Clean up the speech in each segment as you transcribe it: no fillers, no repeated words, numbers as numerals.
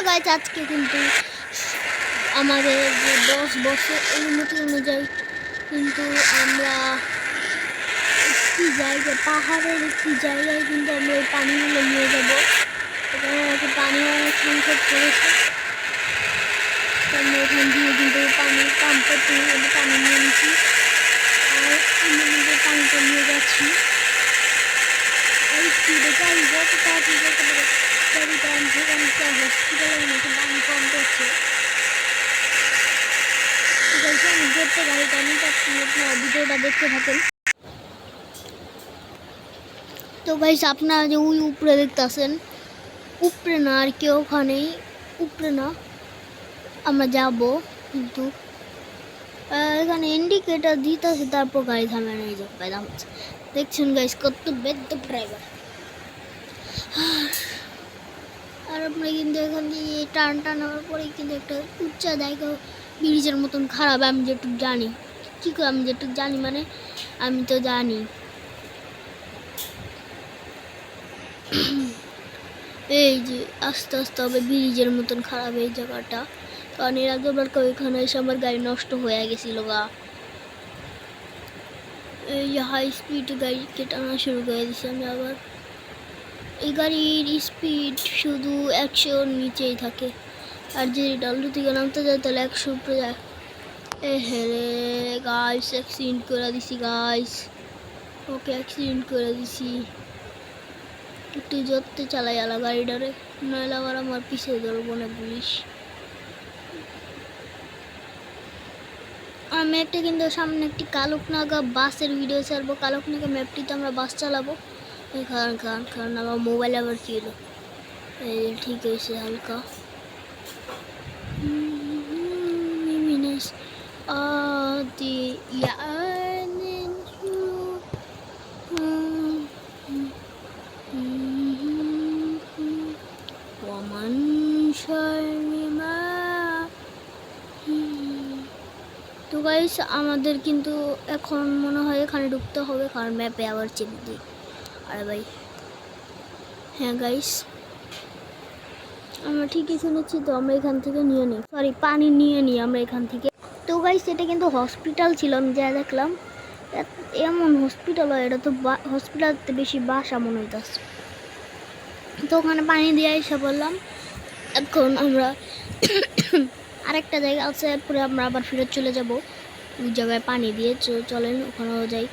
Guys আজকে কিন্তু আমাদের যে বসের অনুমতি অনুযায়ী কিন্তু আমরা একটি জায়গা পাহাড়ের একটি জায়গায় কিন্তু আমরা এই পানিগুলো নিয়ে যাবো। এখানে একটা পানি অনেক সংকট করেছে, আমরা এখান দিয়ে কিন্তু পানি পাম্প করতে পানি নিয়ে নিচ্ছি। আর আমরা কিন্তু পানিটা নিয়ে যাচ্ছি স্পিডে গাড়ি যত তাড়াতাড়ি যেতে পারে গাড়িটা আনছে, গাড়িটা হসপিটালের মতো পানি কম করছে। ঠিক আছে, আমি ধরতে গাড়িটা নিয়ে যাচ্ছি, আপনারা ভিডিওটা দেখতে থাকেন। তো গাইস আপনারা যে ওই উপরে দেখতেছেন, উপরে না আর কি, ওখানেই উপরে না আমরা যাব, কিন্তু এখানে ইন্ডিকেটার দিতেছে, তারপর গাড়ি থামে নিয়ে যাবে থামছে। দেখছেন গাইস কত বেদ্য ড্রাইভার। আর আপনারা কিন্তু এখান দিয়ে টান টানার পরে কিন্তু একটা উচ্চা জায়গা ব্রিজের মতন খারাপ, আমি যেটুকু জানি। কী করে আমি যেটুকু জানি মানে আমি তো জানি এই যে আস্তে আস্তে হবে ব্রিজের মতন খারাপ এই জায়গাটা, কারণ এর আগেবার ওইখানে এসে আমার গাড়ি নষ্ট হয়ে গেছিল গা। এই যে হাই স্পিড গাড়িকে টানা শুরু করে দিচ্ছি আমি আবার। এই গাড়ির স্পিড শুধু 100-র নিচেই থাকে, আর যদি ডালু থেকে নামতে যায় তাহলে 100 উপরে যায়। হেরে গাইস অ্যাক্সিডেন্ট করে দিছি গাইস, ওকে অ্যাক্সিডেন্ট করে দিছি। একটু যত্তে চালাই আলা গাড়িটারে, নইলে আবার আমার পিছিয়ে ধরবো না পুলিশ। আমি একটা কিন্তু সামনে একটি কালকনাগা বাসের ভিডিও ছাড়বো। কালকনাগা ম্যাপটিতে আমরা বাস চালাবো। কারণ আমার মোবাইল আবার ছিল, এই ঠিক হয়েছে হালকা। তো গাইস আমাদের কিন্তু এখন মনে হয় এখানে ঢুকতে হবে, কারণ ম্যাপে আবার চেপ দিই। আরে ভাই হ্যাঁ গাইস আমরা ঠিকই শুনেছি, তো আমরা এখান থেকে নিয়ে নিই, সরি পানি নিয়ে নিই আমরা এখান থেকে। তো গাইস এটা কিন্তু হসপিটাল ছিল, আমি যা দেখলাম এমন হসপিটাল হয়, এটা তো হসপিটালতে বেশি বাসা মনে হইতেছে। তো ওখানে পানি দিয়ে এসে বললাম, এখন আমরা আরেকটা জায়গা আছে, এরপরে আমরা আবার ফেরত চলে যাব ওই জায়গায় পানি দিয়ে। চলেন ওখানেও যাই।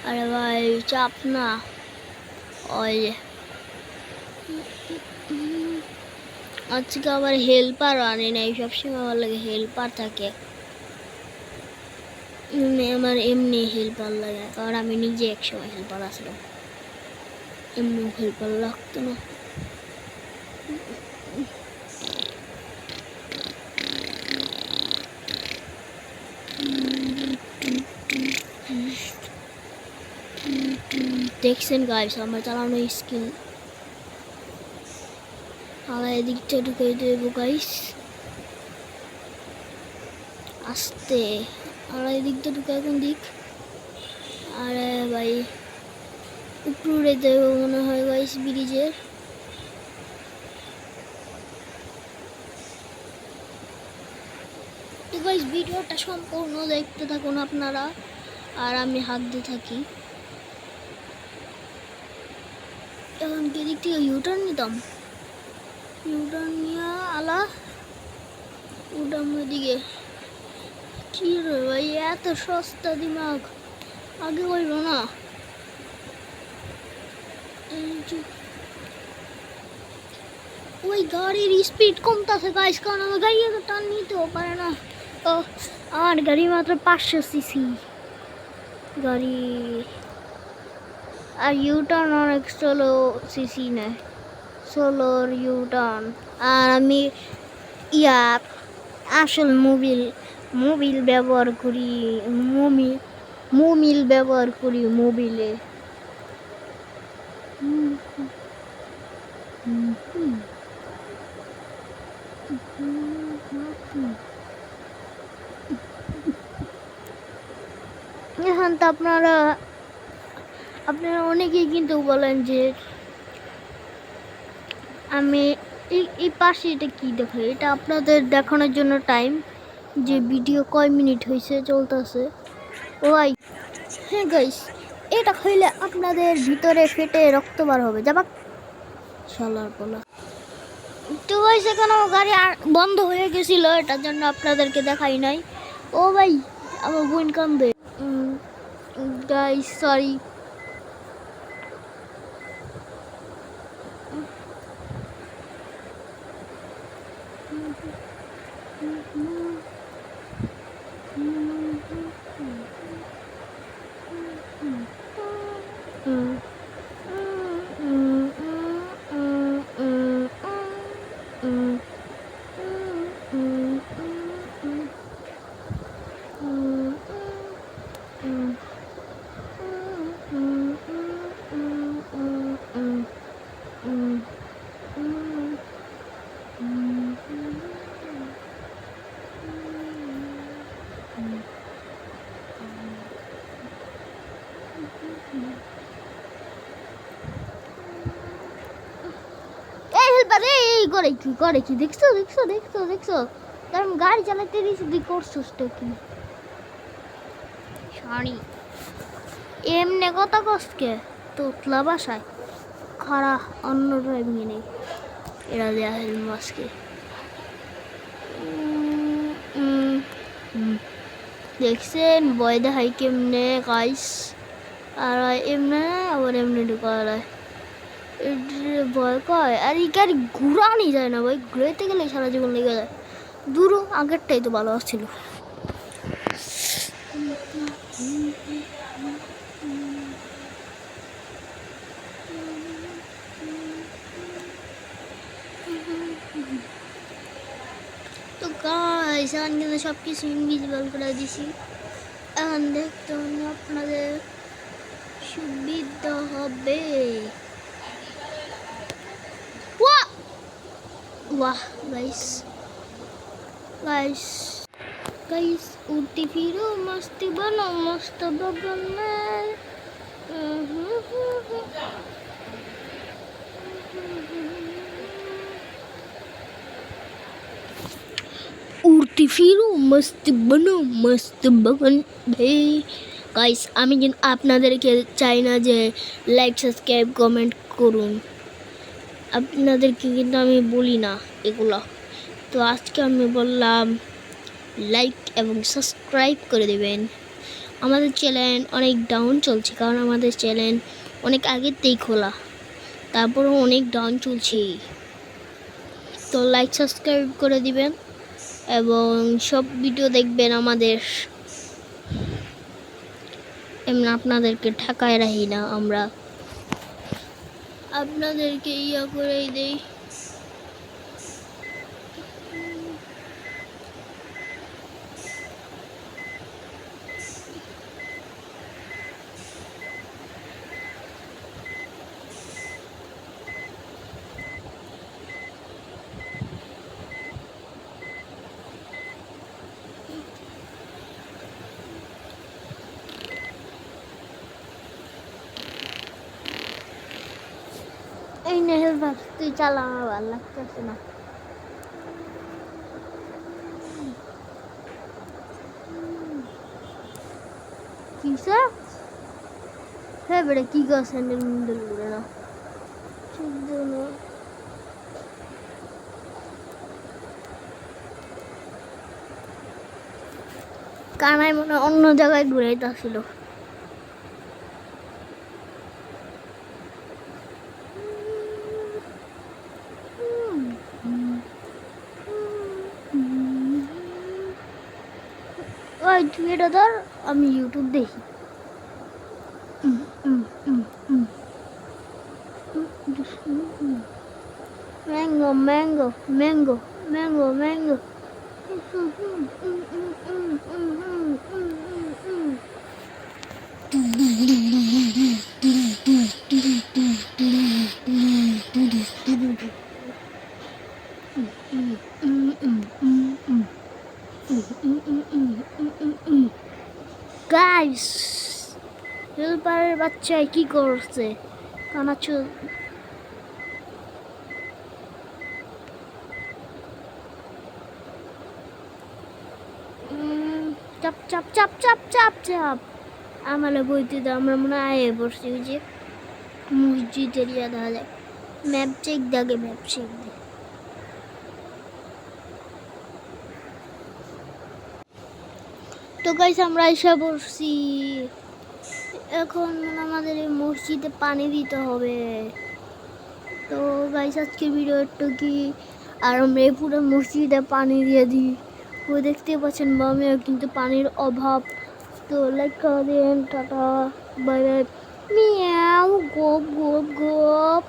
আরে ভাই চাপ না, ওই আজকে আবার হেল্পার আনি নাই, সবসময় আমার লাগে হেল্পার থাকে, আমার এমনি হেল্পার লাগে, কারণ আমি নিজে একসময় হেল্পার আসলাম, এমনি হেল্পার লাগতো না। দেখছেন গাইস আমার চালানো স্কিল। আলা এদিকটা ঢুকে দেবো গাইস আস্তে, আলা এদিকটা ঢুকে এখন দিক। আরে ভাই উপরে দেবো মনে হয় গাইস ব্রিজের। তো গাইস ভিডিওটা সম্পূর্ণ দেখতে থাকুন আপনারা, আর আমি হাত দিয়ে থাকি। এখন কি দিক থেকে ইউটার্ন নিতাম, ইউটার্ন নিয়ে আলা উঠাম ওইদিকে। কি রে ভাই এত সস্তা দিমাগ, আগে কইল না। ওই গাড়ির স্পিড কমতেছে গাইস, কারণ আমার গাড়ি এত টান নিতেও পারে না। ও আমার গাড়ি মাত্র 500 সিসি গাড়ি, আর ইউটার্ন অনেক স্লো সিসি নেয়, সোলোর ইউটার্ন। আর আমি আসল মোবিল ব্যবহার করি, মোবিল ব্যবহার করি মোবিলে। এখন তো আপনারা অনেকেই কিন্তু বলেন যে আমি এই পাশে এটা কি দেখো, এটা আপনাদের দেখানোর জন্য টাইম যে ভিডিও কয় মিনিট হয়েছে চলতেছে। ওই হ্যাঁ গাইস, এটা খাইলে আপনাদের ভিতরে ফেটে রক্ত বার হবে। যাবাক শালার বলা। তো ভাই সেখানে আমার গাড়ি বন্ধ হয়ে গেছিল, এটার জন্য আপনাদেরকে দেখাই নাই। ও ভাই আমার বোন কান্দে। Guys sorry. করে কি করে কি দেখছো দেখছো দেখছো দেখছো, কারণ গাড়ি চালাতে দিয়েছি তুই করছিস তো কি সরি। এমনি কথা কষ্টকে তোতলা বাসায় খারা অন্য ড্রাইভিং নেই, এরা দেয়া হেল মাসকে দেখছেন বয় দেখাই কেমনে গাইস, আর এমনি আবার এমনি ঢুকায় ভয় কয়। আর এই গাড়ি ঘুরানি যায় না ভাই, ঘুরাইতে গেলে সারা জীবন লেগে যায়। দূরও আগেরটাই তো ভালো আসছিল। তো গাইস এখন কিন্তু সব কিছু ইনভিজিবল করে দিছি, এখন দেখতে আপনাদের সুবিধা হবে। वाह गाइस गाइस गाइस उड़ती फिरो मस्ती बनो मस्त बगन में। उड़ती फिरो मस्त बनो मस्त बगन में। गाइस আমি কিন্তু আপনাদেরকে চাই না যে লাইক সাবস্ক্রাইব কমেন্ট করুন, আপনাদেরকে কিন্তু আমি বলি না এগুলো। তো আজকে আমি বললাম লাইক এবং সাবস্ক্রাইব করে দেবেন। আমাদের চ্যানেল অনেক ডাউন চলছে, কারণ আমাদের চ্যানেল অনেক আগেতেই খোলা, তারপরেও অনেক ডাউন চলছে। তো লাইক সাবস্ক্রাইব করে দিবেন এবং সব ভিডিও দেখবেন আমাদের। এমনি আপনাদেরকে ঠকায় রাখি না, আমরা আপনাদেরকে ইয়া করেই দেই। এই নেহেল বাস তুই চালা, আমার ভালো লাগতেছে না। কিসে হ্যাঁ বেড়ে কি গা স্যান্ডেল মুন্ডেল করে না কানায় মনে অন্য জায়গায় ঘুরাইতে আসছিল। ওই তুই এটা ধর, আমি ইউটিউব দেখি। Mango mango mango mango mango guys হেল্পারের বাচ্চায় কি করছে কানাচু। চাপ চাপ চাপ চাপ চাপ চাপ আমার বইতে তো আমরা মনে হয় আয়ে পড়ছি ওই যে মসজিদের ইয়া দেখা যায় ম্যাপ চেক দেখে ম্যাপ চেক দে তো গাইস আমরা এসে পড়ছি এখন আমাদের এই মসজিদে পানি দিতে হবে তো গাইস আজকের ভিডিও একটু কি আর আমরা এই পুরো মসজিদে পানি দিয়ে দিই ও দেখতে পাচ্ছেন বামেও কিন্তু পানির অভাব তো লাইক করে দিন টাটা বাই বাই মিয়াও গোপ গোপ গোপ